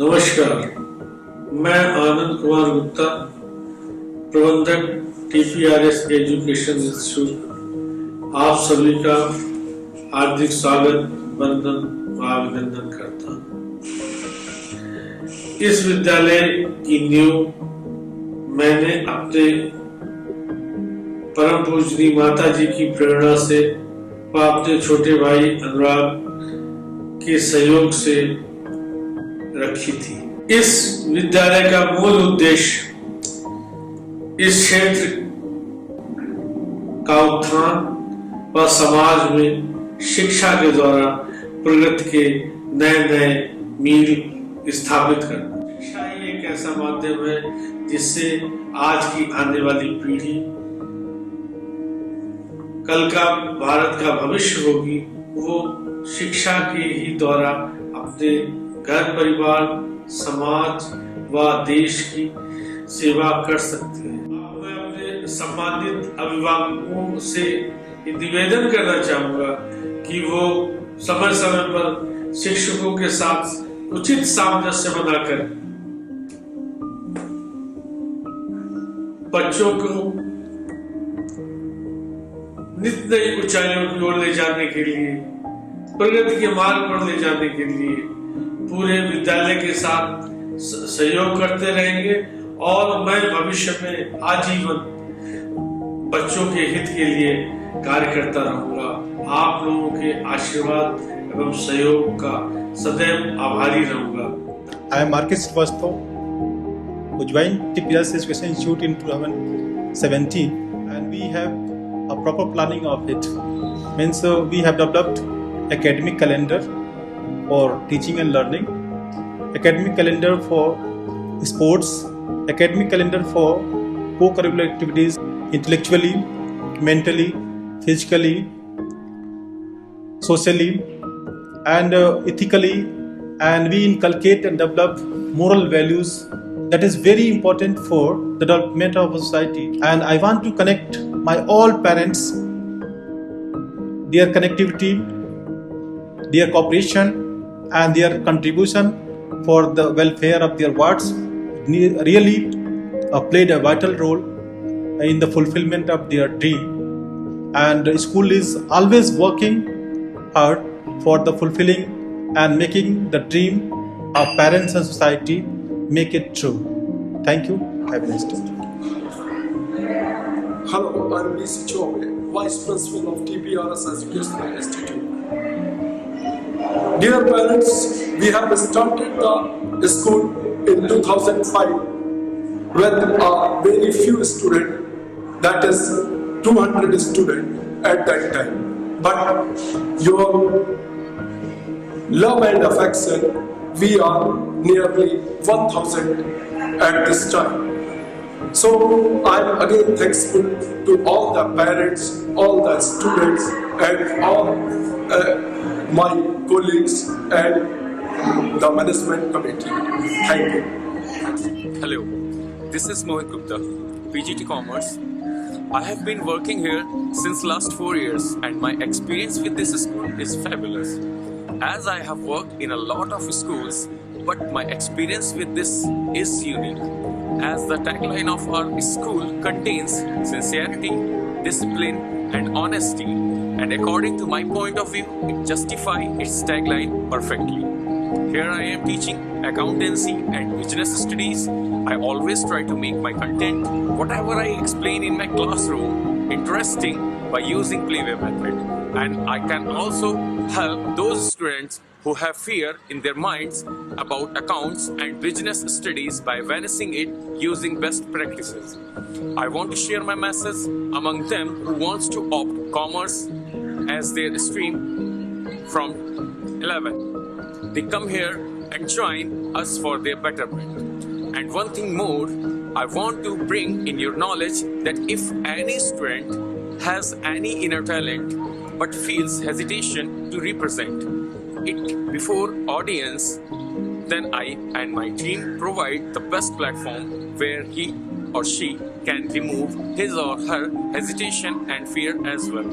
नमस्कार, मैं आनंद कुमार गुप्ता, प्रबंधक TPRS एजुकेशन इंस्टीट्यूट आप सभी का हार्दिक स्वागत, वंदन व अभिनंदन करता हूँ। इस विद्यालय की नींव मैंने अपने परम पूजनीय माता जी की प्रेरणा से व अपने छोटे भाई अनुराग के सहयोग से रखी थी। इस विद्यालय का मूल उद्देश्य इस क्षेत्र का उत्थान व समाज में शिक्षा के द्वारा प्रगति के नए नए मील स्थापित करना। शिक्षा ही एक ऐसा माध्यम है जिससे आज की आने वाली पीढ़ी कल का भारत का भविष्य होगी, वो शिक्षा के ही द्वारा अपने घर परिवार, समाज व देश की सेवा कर सकते हैं। मैं अपने सम्मानित अभिभावकों से निवेदन करना चाहूंगा कि वो समय समय पर शिक्षकों के साथ उचित सामंजस्य बनाकर बच्चों को नित्य नई ऊंचाइयों की ओर ले जाने के लिए, प्रगति के मार्ग पर ले जाने के लिए पूरे विद्यालय के साथ सहयोग करते रहेंगे और मैं भविष्य में आजीवन बच्चों के हित के लिए कार्य करता रहूंगा। आप लोगों के आशीर्वाद एवं सहयोग का सदैव आभारी रहूंगा। I am Marcus Srivastav, who joined TPRS Education Institute in 2017, and we have a proper planning of it. Means we have developed academic calendar for teaching and learning, academic calendar for sports, academic calendar for co-curricular activities, intellectually, mentally, physically, socially, and ethically, and we inculcate and develop moral values that is very important for the development of a society. And I want to connect my all parents, their connectivity, their cooperation and their contribution for the welfare of their wards really played a vital role in the fulfillment of their dream. And the school is always working hard for the fulfilling and making the dream of parents and society make it true. Thank you. Have a nice day. Hello, I'm B.C. Chobe, Vice Principal of TPRS Educational Institute. Dear parents, we have started the school in 2005 with a very few students, that is 200 students at that time. But your love and affection, we are nearly 1,000 at this time. So I am again thankful to all the parents, all the students and all my colleagues and the management committee. Thank you. Hello, this is Mohit Gupta, PGT Commerce. I have been working here since last 4 years and my experience with this school is fabulous. As I have worked in a lot of schools, but my experience with this is unique. As the tagline of our school contains sincerity, discipline and honesty, and according to my point of view, it justifies its tagline perfectly. Here I am teaching accountancy and business studies. I always try to make my content, whatever I explain in my classroom, interesting by using playway method. And I can also help those students who have fear in their minds about accounts and business studies by vanishing it using best practices. I want to share my message among them who wants to opt commerce as their stream from 11. They come here and join us for their betterment. And one thing more, I want to bring in your knowledge that if any student has any inner talent but feels hesitation to represent it before audience, then I and my team provide the best platform where he or she can remove his or her hesitation and fear as well.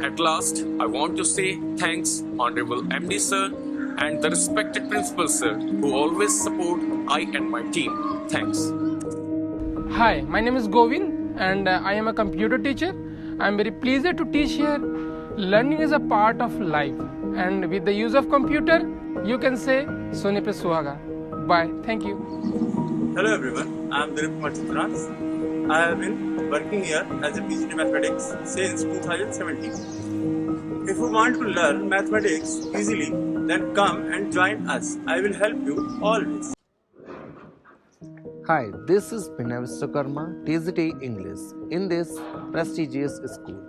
At last, I want to say thanks, Honorable MD Sir, and the respected principal sir who always support I and my team. Thanks. Hi, my name is Govin and I am a computer teacher. I am very pleased to teach here. Learning is a part of life and with the use of computer, you can say Sone pe suhaga. Bye. Thank you. Hello everyone, I am Dilip Kumar Chitrans. I have been working here as a PGT Mathematics since 2017. If you want to learn mathematics easily, then come and join us. I will help you always. Hi, this is Vinay Vishwakarma, TZT English, in this prestigious school.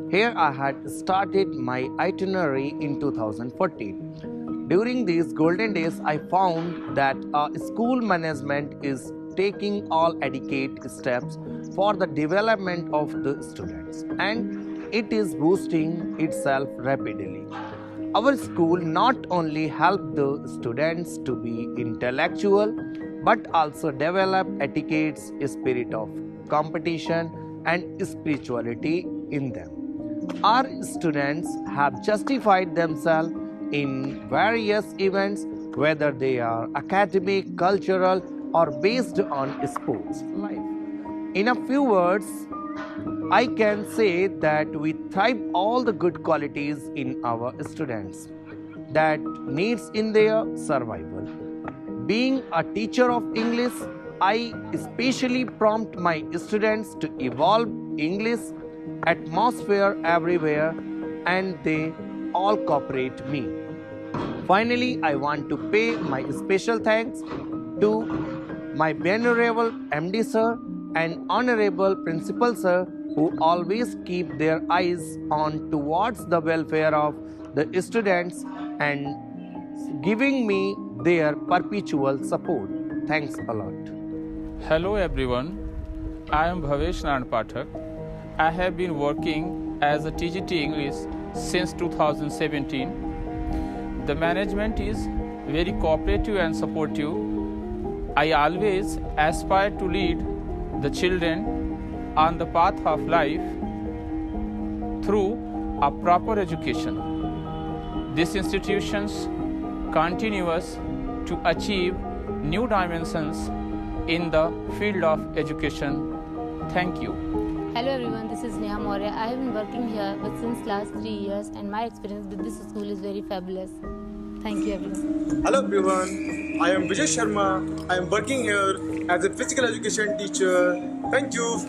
Here I had started my itinerary in 2014. During these golden days, I found that school management is taking all adequate steps for the development of the students, and it is boosting itself rapidly. Our school not only help the students to be intellectual but also develop etiquettes, spirit of competition and spirituality in them. Our students have justified themselves in various events, whether they are academic, cultural, or based on sports life. In a few words, I can say that we thrive all the good qualities in our students that needs in their survival. Being a teacher of English, I especially prompt my students to evolve English atmosphere everywhere and they all cooperate me. Finally, I want to pay my special thanks to my venerable MD sir and honorable principal sir who always keep their eyes on towards the welfare of the students and giving me their perpetual support. Thanks a lot. Hello everyone, I am Bhavesh Naran Pathak. I have been working as a TGT English since 2017. The management is very cooperative and supportive. I always aspire to lead the children on the path of life through a proper education. These institutions continues to achieve new dimensions in the field of education. Thank you. Hello everyone, this is Neha Maurya. I have been working here since last 3 years and my experience with this school is very fabulous. Thank you everyone. Hello everyone, I am Vijay Sharma. I am working here as a physical education teacher. Thank you.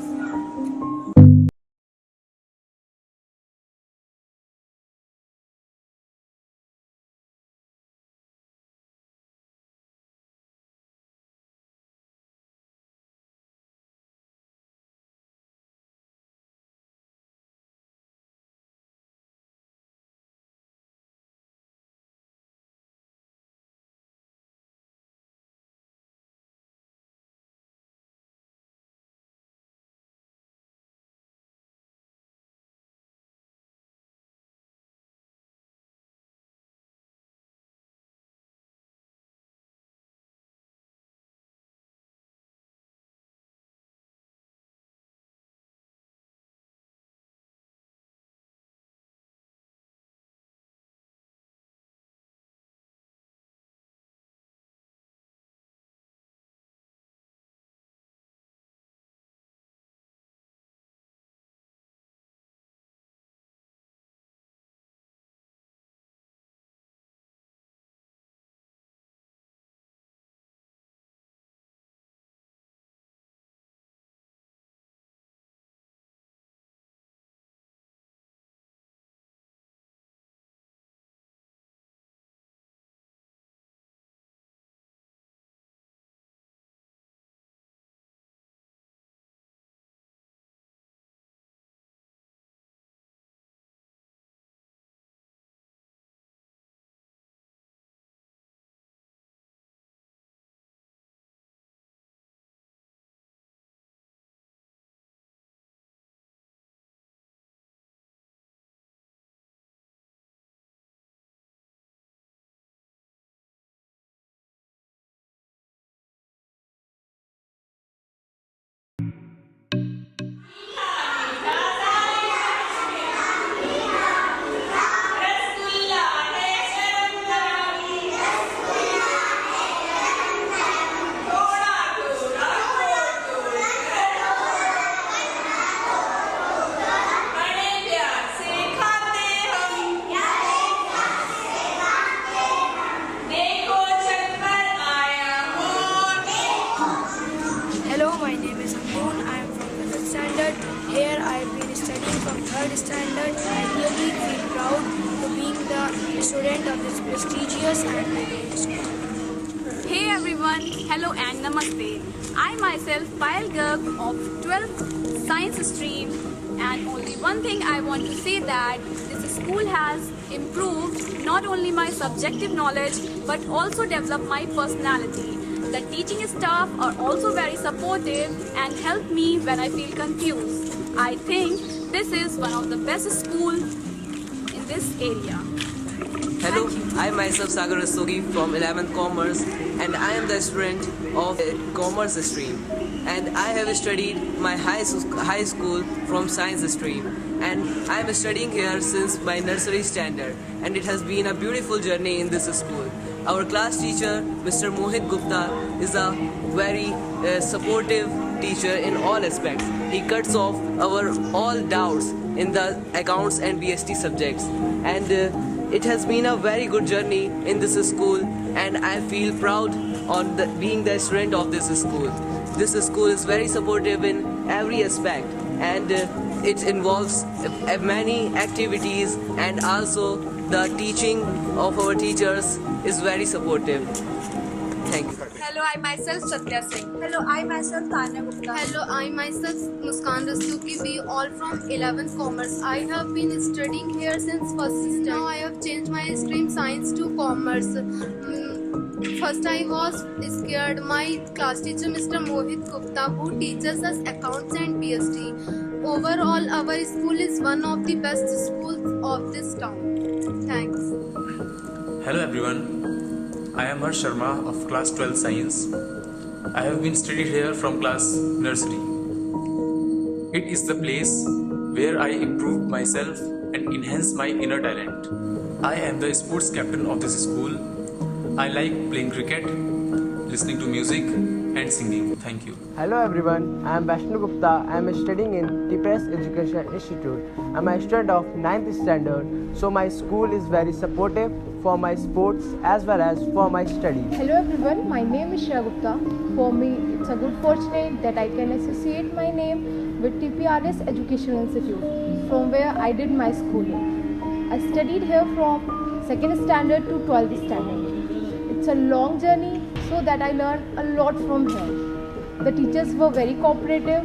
3rd standard. I really feel proud to being the student of this prestigious and leading school. Hey everyone, hello and namaste. I myself Payal Garg of 12th Science stream, and only one thing I want to say that this school has improved not only my subjective knowledge but also developed my personality. The teaching staff are also very supportive and help me when I feel confused. I think this is one of the best schools in this area. Hello, I myself Sagar Rastogi from 11th Commerce, and I am the student of Commerce stream, and I have studied my high school from Science stream, and I am studying here since my nursery standard, and it has been a beautiful journey in this school. Our class teacher, Mr. Mohit Gupta, is a very supportive teacher in all aspects. He cuts off our all doubts in the accounts and BST subjects, and it has been a very good journey in this school, and I feel proud on being the student of this school. This school is very supportive in every aspect, and it involves many activities, and also the teaching of our teachers is very supportive. Thank you. Hello, I myself Satya Singh. Hello, I myself Tanya Gupta. Hello, I myself Muskan Rastogi. We all from 11th Commerce. I have been studying here since first semester. Now I have changed my stream Science to Commerce. First I was scared. My class teacher Mr. Mohit Gupta, who teaches us accounts and BST. Overall, our school is one of the best schools of this town. Thanks. Hello everyone, I am Harsh Sharma of class 12 Science. I have been studied here from class nursery. It is the place where I improved myself and enhanced my inner talent. I am the sports captain of this school. I like playing cricket, listening to music and singing. Thank you. Hello everyone, I am Vaishnu Gupta. I am studying in TPS Education Institute. I am a student of 9th standard, so my school is very supportive for my sports as well as for my studies. Hello everyone, my name is Shreya Gupta. For me, it's a good fortune that I can associate my name with TPRS Educational Institute, from where I did my schooling. I studied here from 2nd standard to 12th standard. It's a long journey, so that I learned a lot from here. The teachers were very cooperative,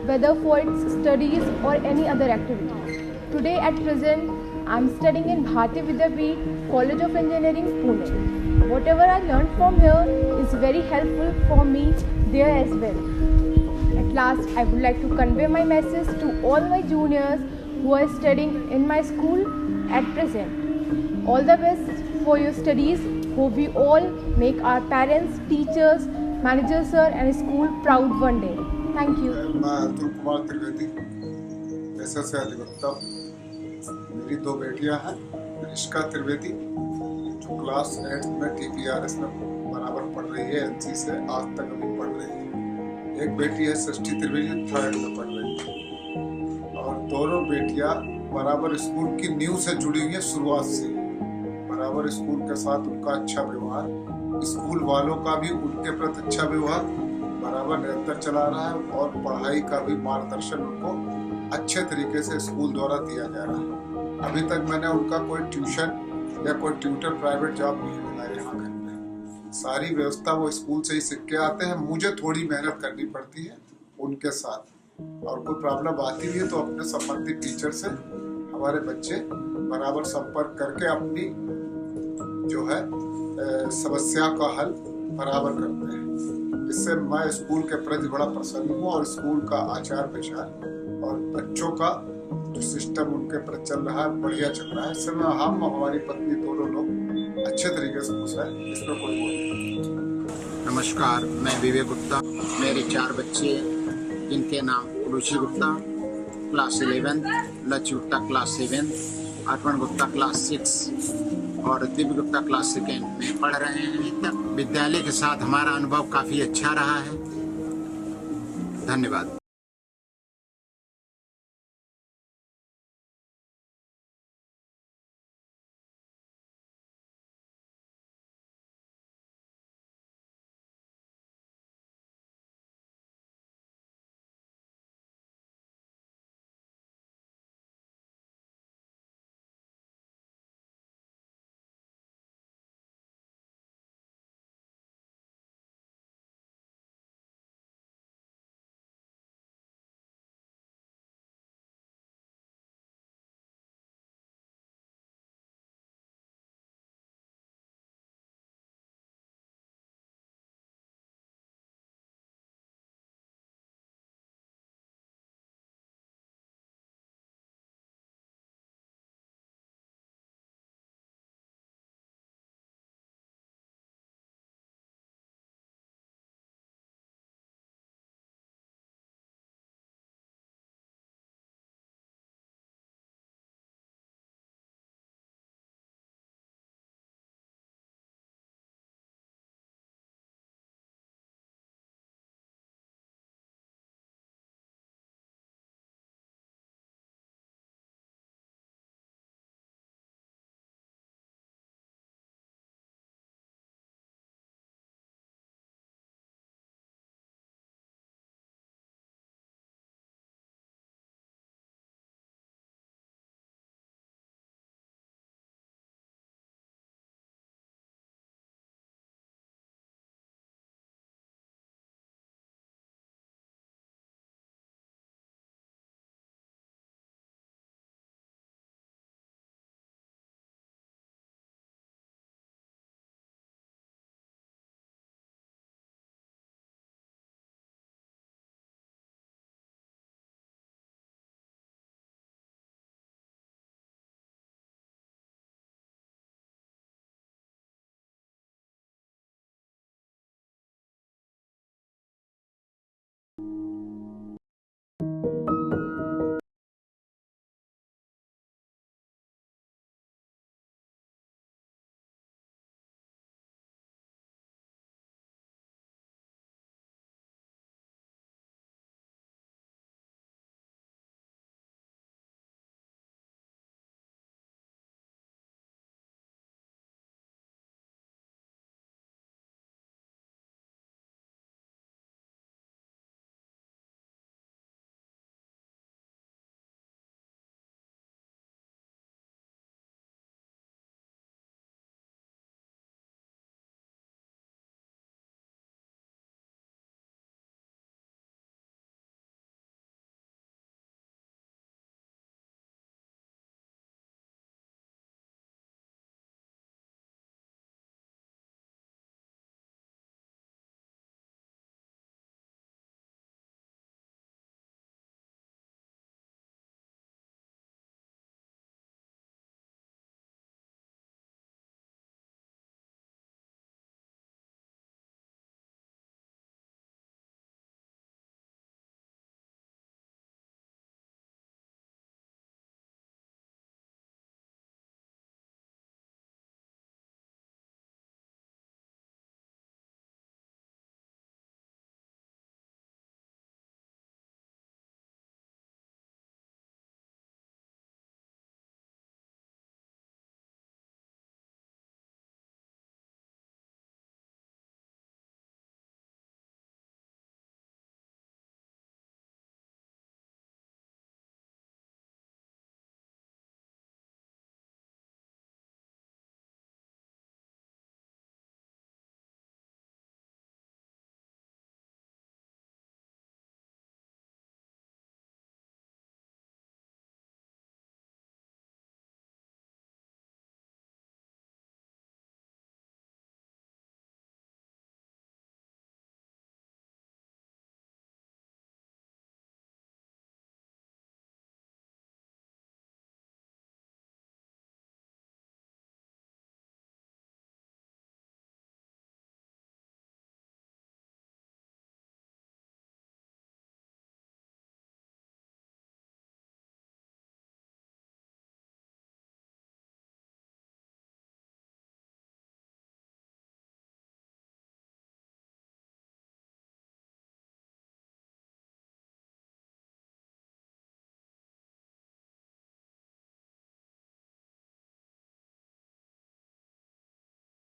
whether for its studies or any other activity. Today at present, I'm studying in Bharati Vidyapeeth College of Engineering, Pune. Whatever I learned from here is very helpful for me there as well. At last, I would like to convey my message to all my juniors who are studying in my school at present. All the best for your studies. Hope we all make our parents, teachers, managers, sir, and school proud one day. Thank you. मैं Atul Kumar Trivedi, SS अधिवक्ता। मेरी दो बेटियां हैं, रिश्का त्रिवेदी जो class 8 में TPRS में बराबर पढ़ रही है, NC से आज तक अभी पढ़ रही है। एक बेटी है सृष्टि त्रिवेदी, 3rd में पढ़ रही है, और दोनों बेटियां बराबर स्कूल की नींव से जुड़ी हुई है शुरुआत से। बराबर स्कूल के साथ उनका अच्छा व्यवहार, स्कूल वालों का भी उनके प्रति अच्छा व्यवहार बराबर निरंतर चला रहा है, और पढ़ाई का भी मार्गदर्शन उनको अच्छे तरीके से स्कूल द्वारा दिया जा रहा है। अभी तक मैंने उनका कोई ट्यूशन या कोई ट्यूटर प्राइवेट जॉब नहीं मिला यहाँ घर में। सारी व्यवस्था वो स्कूल से ही सीख के आते हैं। मुझे थोड़ी मेहनत करनी पड़ती है उनके साथ, और कोई प्रॉब्लम आती भी है तो अपने संबंधित टीचर से हमारे बच्चे बराबर संपर्क करके अपनी जो है समस्या का हल बराबर करते हैं। इससे मैं स्कूल के प्रति बड़ा प्रसन्न हूँ, और स्कूल का आचार विचार और बच्चों का जो सिस्टम उनके प्रति चल रहा है बढ़िया चल रहा है। इससे हम हमारी पत्नी दोनों लोग अच्छे तरीके से खुश हैं, इसमें कोई नमस्कार, मैं विवेक गुप्ता। मेरे 4 बच्चे जिनके नाम रुचि गुप्ता क्लास 11, लक्ष्य गुप्ता क्लास 7, अर्पण गुप्ता क्लास 6 और दिव्य गुप्ता क्लास 2 में पढ़ रहे हैं। विद्यालय के साथ हमारा अनुभव काफ़ी अच्छा रहा है। धन्यवाद।